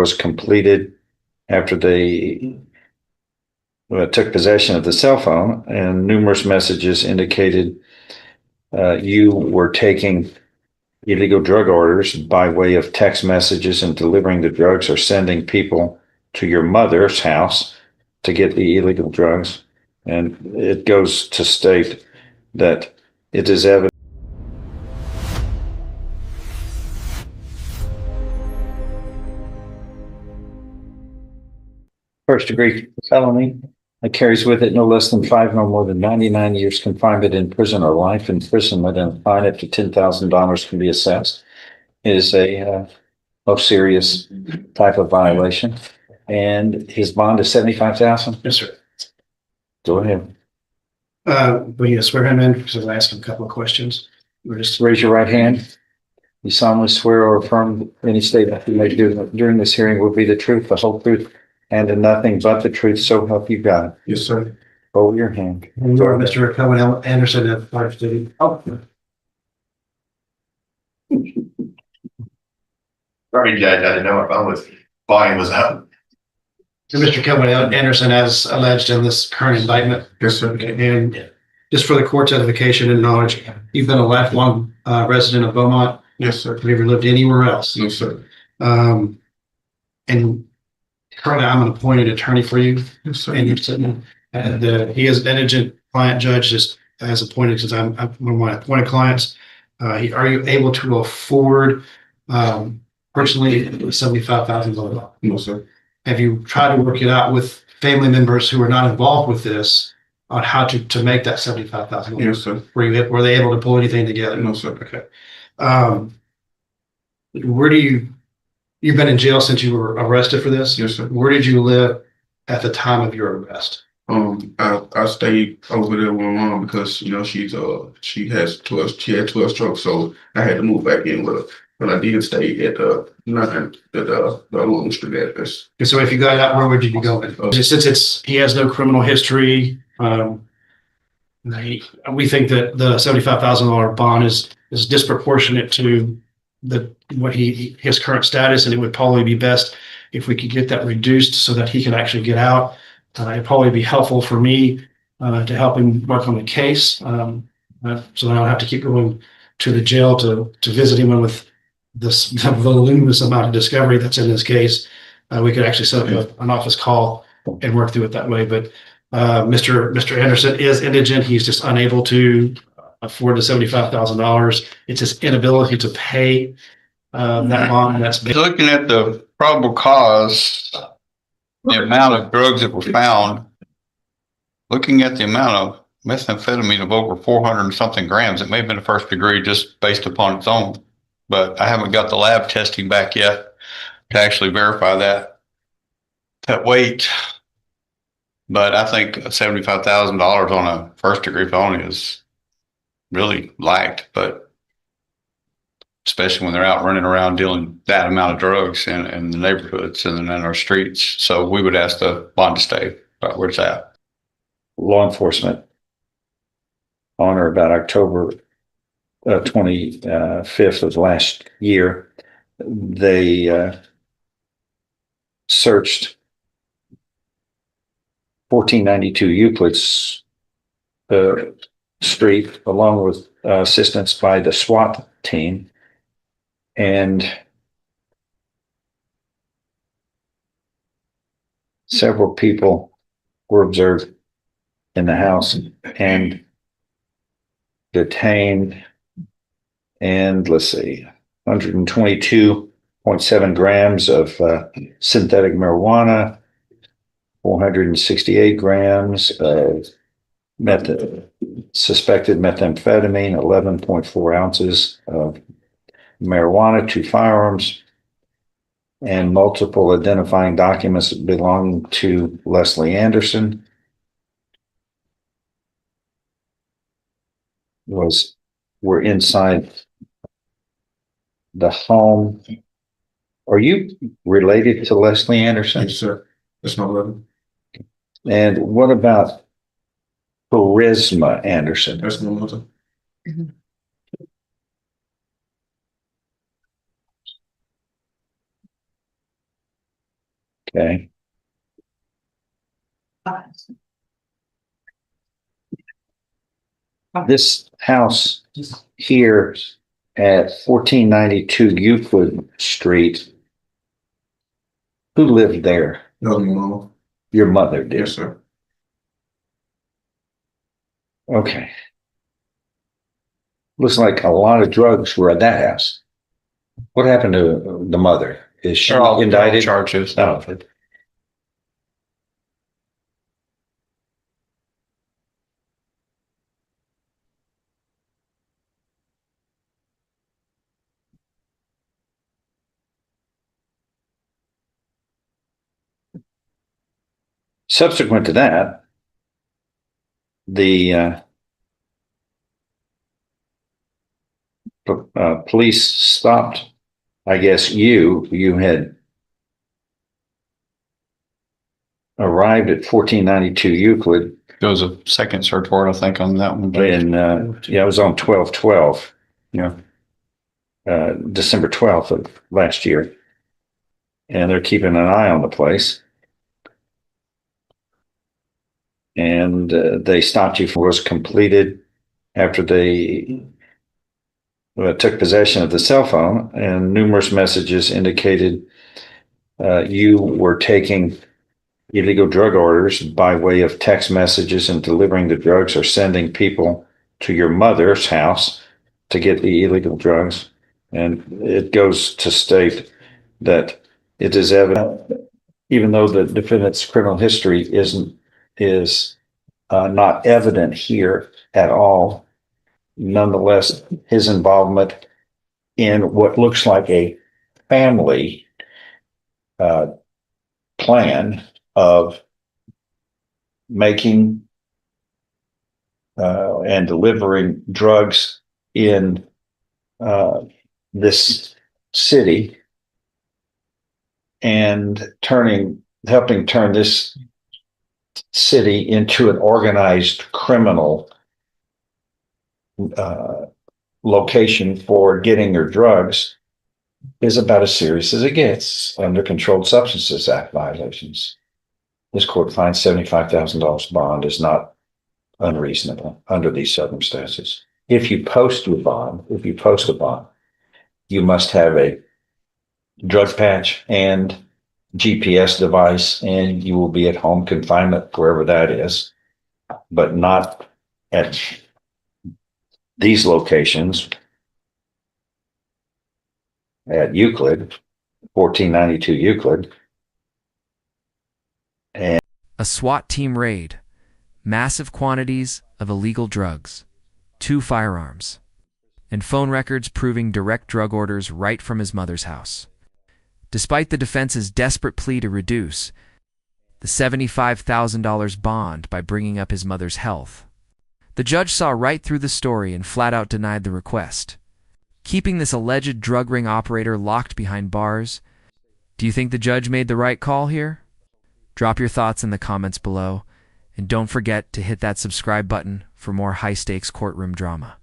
was completed after they took possession of the cell phone, and numerous messages indicated you were taking illegal drug orders by way of text messages and delivering the drugs, or sending people to your mother's house to get the illegal drugs. And it goes to state that it is evident. First degree felony that carries with it no less than 5, no more than 99 years confinement in prison or life imprisonment, and a fine up to $10,000 can be assessed. It is a most serious type of violation. And his bond is $75,000. Yes, sir. Go ahead. Will you swear him in? Because I'll ask him a couple of questions. Raise your right hand. You solemnly swear or affirm any statement you make during this hearing will be the truth, the whole truth, and nothing but the truth, so help you God. Yes, sir. Hold your hand. And you are Mr. Cohen Anderson of Fire City. Oh. Sorry, Judge, I didn't know if I was volume was up. So Mr. Cohen Anderson, as alleged in this current indictment. Yes, sir. And just for the court's edification and knowledge, you've been a lifelong resident of Beaumont. Yes, sir. Have you ever lived anywhere else? No, sir. And currently I'm an appointed attorney for you. Yes, sir. And you're sitting, and he is an indigent client judge, just as appointed, since I'm one of my appointed clients. Are you able to afford personally $75,000? No, sir. Have you tried to work it out with family members who are not involved with this on how to make that $75,000? Yes, sir. Were they able to pull anything together? No, sir. Okay. You've been in jail since you were arrested for this? Yes, sir. Where did you live at the time of your arrest? I stayed over there with my mom because she had 12 strokes, so I had to move back in with her. But I did stay at the Long Street address. And so if you got out, where would you be going? Since he has no criminal history, we think that the $75,000 bond is disproportionate to his current status, and it would probably be best if we could get that reduced so that he can actually get out. It'd probably be helpful for me to help him work on the case, so that I don't have to keep going to the jail to visit him with this voluminous amount of discovery that's in this case. We could actually set up an office call and work through it that way. But Mr. Anderson is indigent. He's just unable to afford the $75,000. It's his inability to pay that bond. That's looking at the probable cause, the amount of drugs that were found, looking at the amount of methamphetamine of over 400 and something grams, it may have been a first degree just based upon its own, but I haven't got the lab testing back yet to actually verify that weight. But I think $75,000 on a first degree felony is really light, but especially when they're out running around dealing that amount of drugs in the neighborhoods and in our streets. So we would ask the bond to stay right where it's at. Law enforcement on or about October 25th of last year, they searched 1492 Euclid's Street, along with assistance by the SWAT team, and several people were observed in the house and detained. And let's see, 122.7 grams of synthetic marijuana, 468 grams of suspected methamphetamine, 11.4 ounces of marijuana, 2 firearms, and multiple identifying documents belonging to Leslie Anderson were inside the home. Are you related to Leslie Anderson? Yes, sir. That's my brother. And what about Charisma Anderson? That's my mother. Okay. This house here at 1492 Euclid Street, who lived there? That was my mom. Your mother did. Yes, sir. Okay. Looks like a lot of drugs were at that house. What happened to the mother? Is she They're all indicted? charges. Oh. Subsequent to that, the police stopped. I guess you had arrived at 1492 Euclid, There was a second search warrant, I think, on that one. Judge. and yeah, it was on 12/12. Yeah. December 12th of last year, and they're keeping an eye on the place. And they stopped you for was completed after they took possession of the cell phone, and numerous messages indicated you were taking illegal drug orders by way of text messages and delivering the drugs, or sending people to your mother's house to get the illegal drugs. And it goes to state that it is evident, even though the defendant's criminal history is not evident here at all, nonetheless, his involvement in what looks like a family plan of making and delivering drugs in this city, and helping turn this city into an organized criminal location for getting your drugs, is about as serious as it gets under Controlled Substances Act violations. This court finds $75,000 bond is not unreasonable under these circumstances. If you post a bond, you must have a drug patch and GPS device, and you will be at home confinement, wherever that is, but not at these locations at Euclid, 1492 Euclid. And A SWAT team raid, massive quantities of illegal drugs, 2 firearms, and phone records proving direct drug orders right from his mother's house. Despite the defense's desperate plea to reduce the $75,000 bond by bringing up his mother's health, the judge saw right through the story and flat out denied the request. Keeping this alleged drug ring operator locked behind bars, do you think the judge made the right call here? Drop your thoughts in the comments below, and don't forget to hit that subscribe button for more high-stakes courtroom drama.